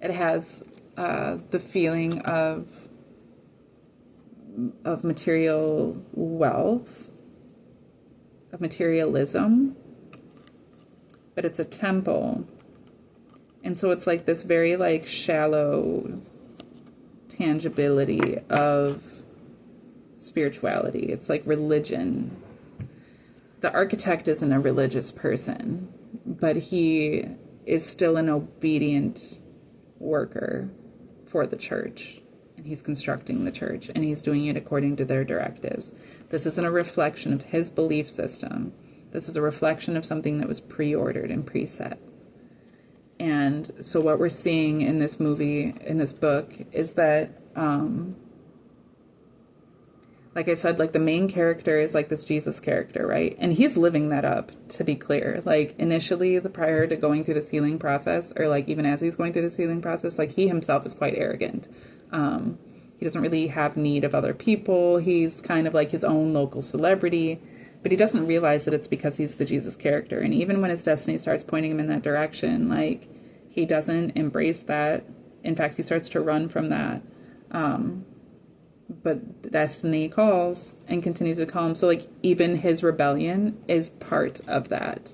It has the feeling of material wealth, of materialism, but it's a temple. And so it's like this very like shallow tangibility of spirituality. It's like religion. The architect isn't a religious person, but he is still an obedient worker for the church. And he's constructing the church, and he's doing it according to their directives. This isn't a reflection of his belief system. This is a reflection of something that was pre-ordered and preset. And so what we're seeing in this movie, in this book, is that like I said, like the main character is like this Jesus character, right? And he's living that up, to be clear. Like initially, prior to going through this healing process, or like even as he's going through this healing process, like he himself is quite arrogant. He doesn't really have need of other people. He's kind of like his own local celebrity, but he doesn't realize that it's because he's the Jesus character. And even when his destiny starts pointing him in that direction, like he doesn't embrace that. In fact, he starts to run from that. But destiny calls and continues to call him. So like even his rebellion is part of that.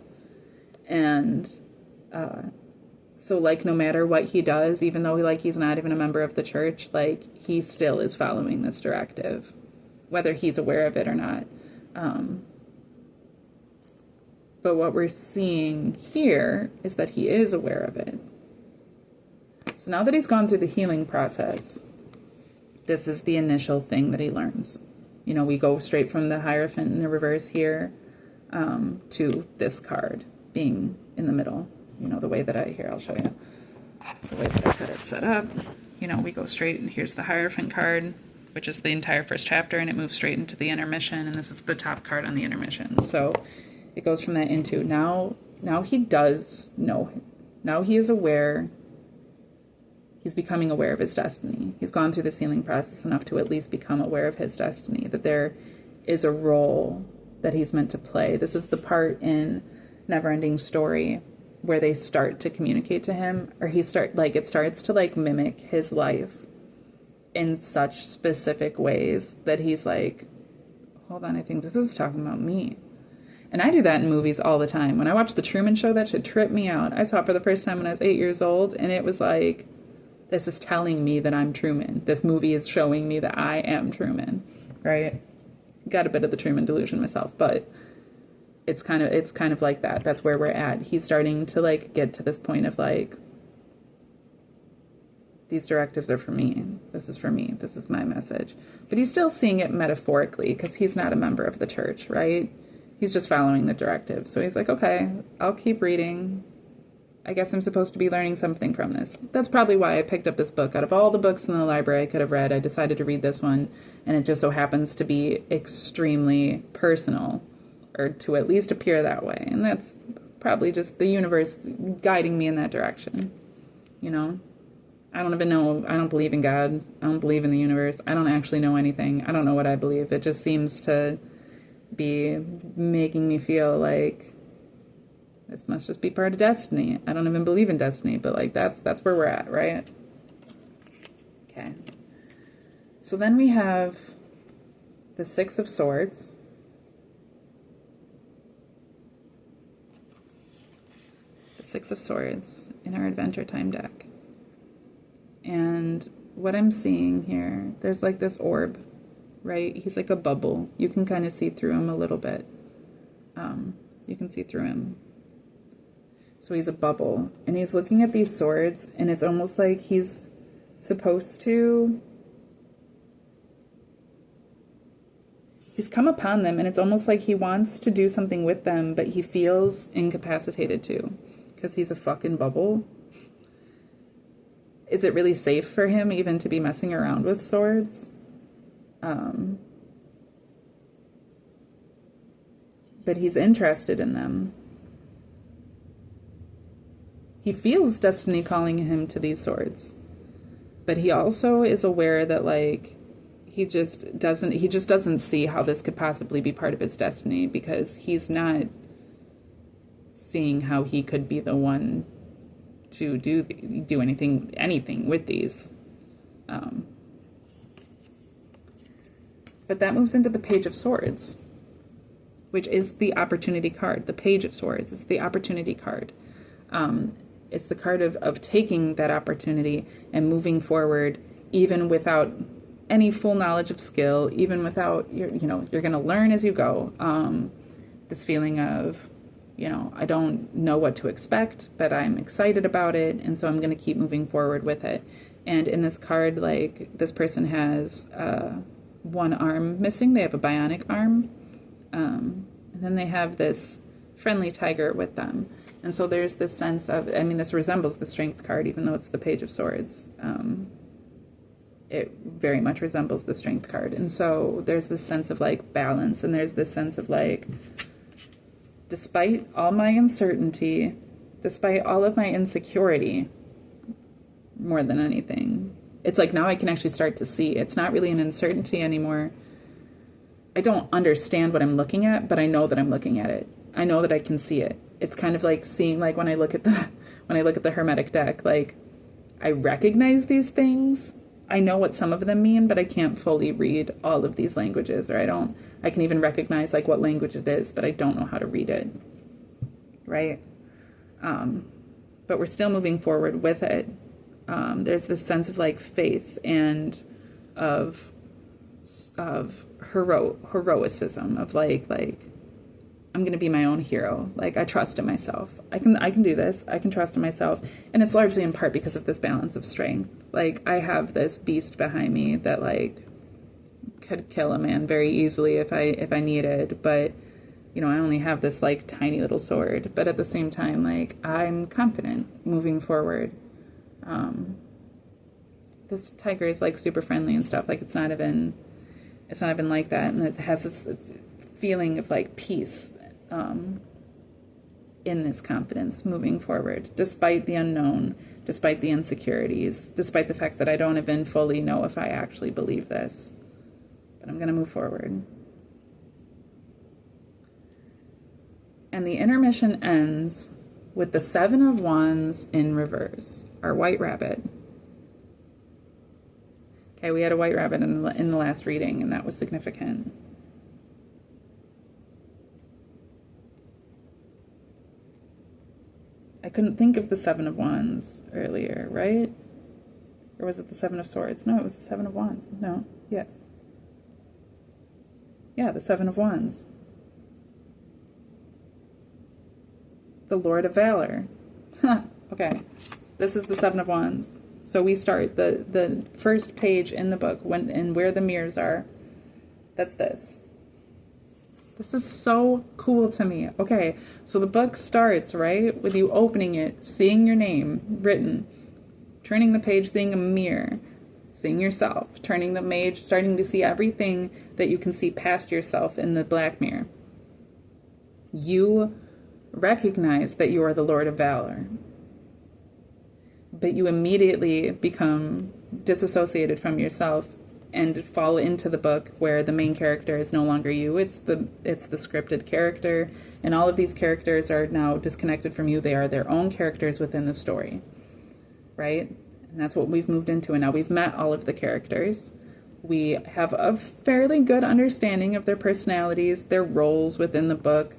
And so like no matter what he does, even though he's not even a member of the church, like he still is following this directive, whether he's aware of it or not. But what we're seeing here is that he is aware of it. So now that he's gone through the healing process, this is the initial thing that he learns. You know, we go straight from the Hierophant in the reverse here to this card being in the middle. You know, the way that I'll show you. The way that I had it set up. You know, we go straight, and here's the Hierophant card, which is the entire first chapter, and it moves straight into the intermission, and this is the top card on the intermission. So it goes from that into, now he does know. Now he is aware. He's becoming aware of his destiny. He's gone through this healing process enough to at least become aware of his destiny, that there is a role that he's meant to play. This is the part in Neverending Story where they start to communicate to him, or it starts to like mimic his life in such specific ways that he's like, hold on, I think this is talking about me. And I do that in movies all the time. When I watch The Truman Show, that should trip me out. I saw it for the first time when I was 8 years old, and it was like, this is telling me that I'm Truman. This movie is showing me that I am Truman, right? Got a bit of the Truman delusion myself, but it's kind of like that. That's where we're at. He's starting to like get to this point of like, these directives are for me. This is for me. This is my message. But he's still seeing it metaphorically because he's not a member of the church, right? He's just following the directive. So he's like, okay, I'll keep reading. I guess I'm supposed to be learning something from this. That's probably why I picked up this book. Out of all the books in the library I could have read, I decided to read this one. And it just so happens to be extremely personal, or to at least appear that way. And that's probably just the universe guiding me in that direction. You know? I don't even know. I don't believe in God. I don't believe in the universe. I don't actually know anything. I don't know what I believe. It just seems to be making me feel like this must just be part of destiny. I don't even believe in destiny, but like that's where we're at, right? Okay. So then we have the Six of Swords. The Six of Swords in our Adventure Time deck. And what I'm seeing here, there's like this orb, right? He's like a bubble. You can kind of see through him a little bit. You can see through him. So he's a bubble. And he's looking at these swords, and it's almost like he's supposed to... He's come upon them, and it's almost like he wants to do something with them, but he feels incapacitated to, because he's a fucking bubble. Is it really safe for him even to be messing around with swords? But he's interested in them. He feels destiny calling him to these swords. But he also is aware that, like, he just doesn't see how this could possibly be part of his destiny, because he's not seeing how he could be the one to do anything with these. But that moves into the Page of Swords, which is the opportunity card. The Page of Swords is the opportunity card. It's the card of taking that opportunity and moving forward, even without any full knowledge of skill, even without, you're going to learn as you go. This feeling of, I don't know what to expect, but I'm excited about it, and so I'm going to keep moving forward with it. And in this card, like, this person has one arm missing. They have a bionic arm. And then they have this friendly tiger with them. And so there's this sense of, this resembles the Strength card, even though it's the Page of Swords. It very much resembles the Strength card. And so there's this sense of, like, balance, and there's this sense of, like, despite all my uncertainty, despite all of my insecurity, more than anything, it's like now I can actually start to see. It's not really an uncertainty anymore. I don't understand what I'm looking at, but I know that I'm looking at it. I know that I can see it. It's kind of like seeing, like, when I look at the Hermetic deck, like, I recognize these things. I know what some of them mean, but I can't fully read all of these languages, or I can even recognize, like, what language it is, but I don't know how to read it, right? But we're still moving forward with it. There's this sense of, like, faith and of heroicism, of like I'm going to be my own hero. Like, I trust in myself. I can do this. I can trust in myself. And it's largely in part because of this balance of strength. Like, I have this beast behind me that, like, could kill a man very easily if I needed. But, I only have this, like, tiny little sword. But at the same time, like, I'm confident moving forward. This tiger is, like, super friendly and stuff. Like, it's not even like that. And it has this feeling of, like, peace in this confidence moving forward, despite the unknown, despite the insecurities, despite the fact that I don't even fully know if I actually believe this. But I'm going to move forward. And the intermission ends with the Seven of Wands in reverse, our white rabbit. Okay, we had a white rabbit in the last reading, and that was significant. I couldn't think of the Seven of Wands earlier, right? Or was it the Seven of Swords? No, it was the Seven of Wands. No, yes. Yeah, the Seven of Wands. The Lord of Valor. Okay, this is the Seven of Wands. So we start the first page in the book and where the mirrors are. That's this. This is so cool to me. Okay, so the book starts, right, with you opening it, seeing your name written, turning the page, seeing a mirror, seeing yourself, turning the page, starting to see everything that you can see past yourself in the black mirror. You recognize that you are the Lord of Valor, but you immediately become disassociated from yourself and fall into the book where the main character is no longer you. It's the scripted character, and all of these characters are now disconnected from you. They are their own characters within the story, right? And that's what we've moved into, and now we've met all of the characters. We have a fairly good understanding of their personalities, their roles within the book.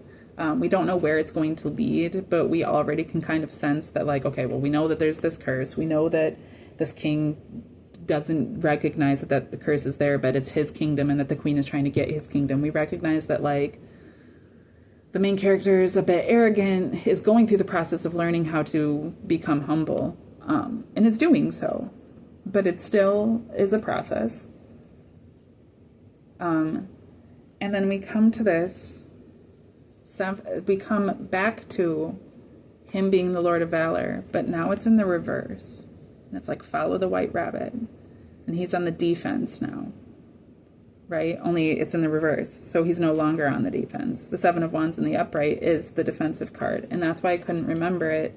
We don't know where it's going to lead, but we already can kind of sense that, like, okay, well, we know that there's this curse. We know that this king doesn't recognize that the curse is there, but it's his kingdom and that the queen is trying to get his kingdom. We recognize that, like, the main character is a bit arrogant, is going through the process of learning how to become humble, and it's doing so, but it still is a process. And then we come to this, we come back to him being the Lord of Valor, but now it's in the reverse. And it's like, follow the white rabbit. And he's on the defense now, right? Only it's in the reverse. So he's no longer on the defense. The Seven of Wands in the upright is the defensive card. And that's why I couldn't remember it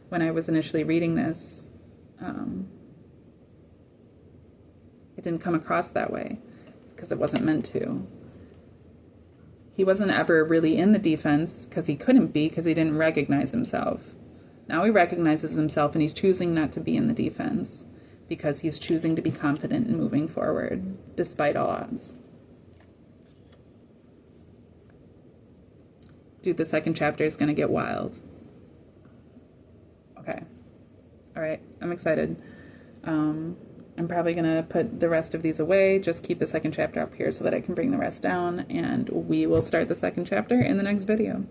when I was initially reading this. It didn't come across that way because it wasn't meant to. He wasn't ever really in the defense because he couldn't be, because he didn't recognize himself. Now he recognizes himself, and he's choosing not to be in the defense because he's choosing to be confident and moving forward despite all odds. Dude, the second chapter is going to get wild. Okay. All right. I'm excited. I'm probably going to put the rest of these away, just keep the second chapter up here so that I can bring the rest down, and we will start the second chapter in the next video.